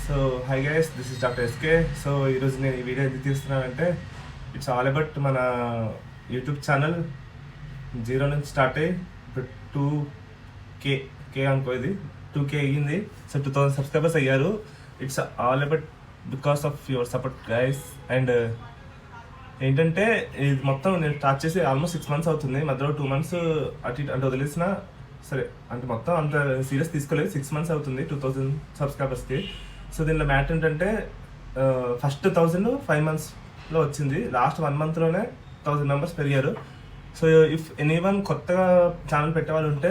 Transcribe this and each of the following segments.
So hi guys, this is doctor SK. So ఈరోజు నేను ఈ వీడియో ఎందుకు తీస్తున్నానంటే ఇట్స్ ఆల్ అబౌట్ మన యూట్యూబ్ ఛానల్ 0 నుంచి స్టార్ట్ అయ్యి ఇప్పుడు 2K అనుకో, ఇది 2K అయ్యింది. సో 2000 సబ్స్క్రైబర్స్ అయ్యారు. It's all about because of your support guys. And ఏంటంటే ఇది మొత్తం నేను స్టార్ట్ చేసి ఆల్మోస్ట్ 6 months అవుతుంది. మధ్యలో 2 months అటు ఇటు అంటే వదిలేసిన సరే, అంటే మొత్తం అంత సీరియస్ తీసుకోలేదు. 6 months అవుతుంది 2000 సబ్స్క్రైబర్స్కి. సో దీనిలో మ్యాటర్ ఏంటంటే ఫస్ట్ 1000 5 monthsలో వచ్చింది. లాస్ట్ 1 monthలోనే 1000 members పెరిగారు. సో ఇఫ్ ఎనీవన్ కొత్తగా ఛానల్ పెట్టేవాళ్ళు ఉంటే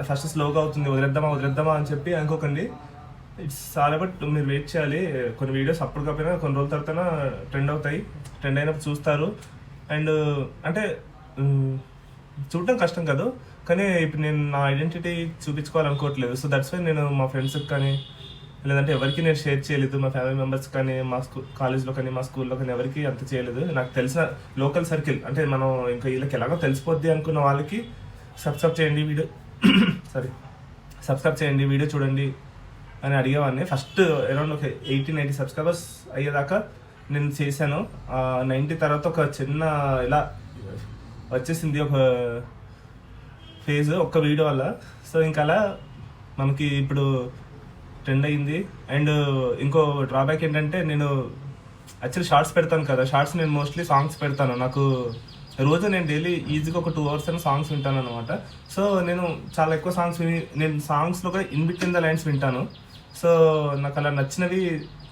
ఫస్ట్ స్లోగా అవుతుంది, వదిలేద్దామా అని చెప్పి అనుకోకండి. ఇట్స్ ఆల్ అబౌట్ మీరు వెయిట్ చేయాలి. కొన్ని వీడియోస్ అప్పుడు కాకపోయినా కొన్ని రోజుల తర్వాత ట్రెండ్ అవుతాయి. ట్రెండ్ అయినప్పుడు చూస్తారు. అండ్ అంటే చూడటం కష్టం కాదు, కానీ ఇప్పుడు నేను నా ఐడెంటిటీ చూపించుకోవాలనుకోవట్లేదు. సో దట్స్ వై నేను మా ఫ్రెండ్స్కి కానీ లేదంటే ఎవరికి నేను షేర్ చేయలేదు. మా ఫ్యామిలీ మెంబర్స్ కానీ మా కాలేజ్లో కానీ మా స్కూల్లో కానీ ఎవరికి అంత చేయలేదు. నాకు తెలిసిన లోకల్ సర్కిల్ అంటే మనం ఇంకా వీళ్ళకి ఎలాగో తెలిసిపోద్ది అనుకున్న వాళ్ళకి సబ్స్క్రైబ్ చేయండి వీడియో చూడండి అని అడిగేవాడిని. ఫస్ట్ అరౌండ్ ఒక 80-90 సబ్స్క్రైబర్స్ అయ్యేదాకా నేను చేశాను. 90 తర్వాత ఒక చిన్న ఇలా వచ్చేసింది ఒక ఫేజ్ ఒక్క వీడియో వల్ల. సో ఇంకా అలా మనకి ఇప్పుడు ట్రెండ్ అయ్యింది. అండ్ ఇంకో డ్రాబ్యాక్ ఏంటంటే నేను యాక్చువల్లీ షార్ట్స్ పెడతాను కదా, షార్ట్స్ నేను మోస్ట్లీ సాంగ్స్ పెడతాను. నాకు రోజు నేను డైలీ ఈజీగా ఒక 2 hours అయినా సాంగ్స్ వింటాను అనమాట. సో నేను చాలా ఎక్కువ సాంగ్స్ నేను సాంగ్స్లో కూడా ఇన్ బిట్వీన్ ద లైన్స్ వింటాను. సో నాకు అలా నచ్చినవి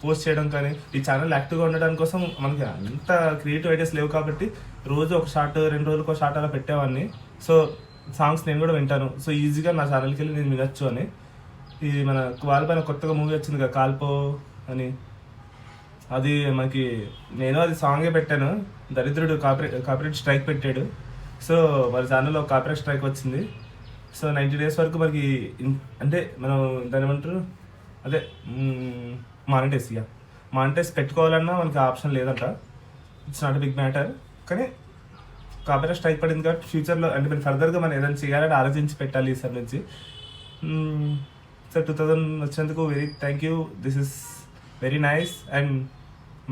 పోస్ట్ చేయడం కానీ ఈ ఛానల్ యాక్టివ్గా ఉండడానికి కోసం మనకి అంత క్రియేటివ్ ఐడియాస్ లేవు కాబట్టి రోజు ఒక షార్ట్ 2 రోజులకు ఒక షార్ట్ అలా పెట్టేవాడిని. సో సాంగ్స్ నేను కూడా వింటాను. సో ఈజీగా నా ఛానల్కి వెళ్ళి నేను వినొచ్చు అని. ఈ మన వాళ్ళపైన కొత్తగా మూవీ వచ్చింది కదా కాల్పో అని, అది మనకి నేను అది సాంగే పెట్టాను. దరిద్రుడు కాపీరైట్ స్ట్రైక్ పెట్టాడు. సో వాళ్ళ ఛానల్లో కాపీరైట్ స్ట్రైక్ వచ్చింది. సో 90 days వరకు మనకి అంటే మనం దాని ఏమంటారు అదే మానిటైజ్ పెట్టుకోవాలన్నా మనకి ఆప్షన్ లేదంట. It's not a big matter. కానీ కాపీరైట్ స్ట్రైక్ పడింది కాబట్టి ఫ్యూచర్లో అంటే మీరు ఫర్దర్గా మనం ఏదైనా చేయాలని ఆలోచించి పెట్టాలి ఈసారి నుంచి. సో 2000 వచ్చినందుకు very thank you. This is very nice. And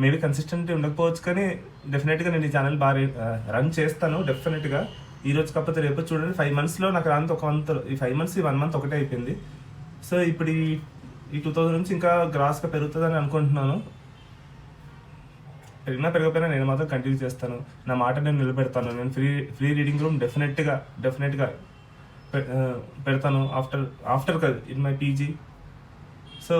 maybe consistent ఉండకపోవచ్చు, కానీ డెఫినెట్గా నేను ఈ ఛానల్ బాగా రన్ చేస్తాను డెఫినెట్గా. ఈరోజు కాకపోతే రేపు చూడండి. 5 monthsలో నాకు రాంత ఒక మంత్, ఈ 5 months 1 month ఒకటే అయిపోయింది. సో ఇప్పుడు ఈ 2000 నుంచి ఇంకా గ్రాస్గా పెరుగుతుందని అనుకుంటున్నాను. పెరగకపోయినా నేను మాత్రం కంటిన్యూ చేస్తాను. నా మాట నేను నిలబెడతాను. నేను ఫ్రీ రీడింగ్ రూమ్ డెఫినెట్గా పెడతాను after in my PG. So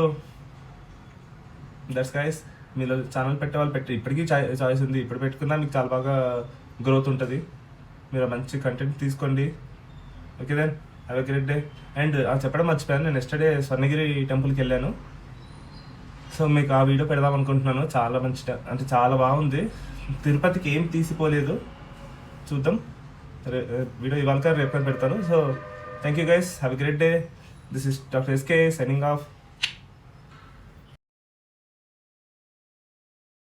that's guys. మీరు ఛానల్ పెట్టే వాళ్ళు ఇప్పటికీ చాయిస్ ఉంది. ఇప్పుడు పెట్టుకున్నా మీకు చాలా బాగా గ్రోత్ ఉంటుంది. మీరు మంచి కంటెంట్ తీసుకోండి. Okay then, have a great day. And చెప్పడం మర్చిపోయాను, నేను ఎస్టర్డే స్వర్ణగిరి టెంపుల్కి వెళ్ళాను. సో మీకు ఆ వీడియో పెడదాం అనుకుంటున్నాను. చాలా మంచి అంటే చాలా బాగుంది. తిరుపతికి ఏం తీసిపోలేదు. చూద్దాం, వీడియో ఇవాళ రేపు పెడతాను. So thank you guys, have a great day. This is doctor SK signing of.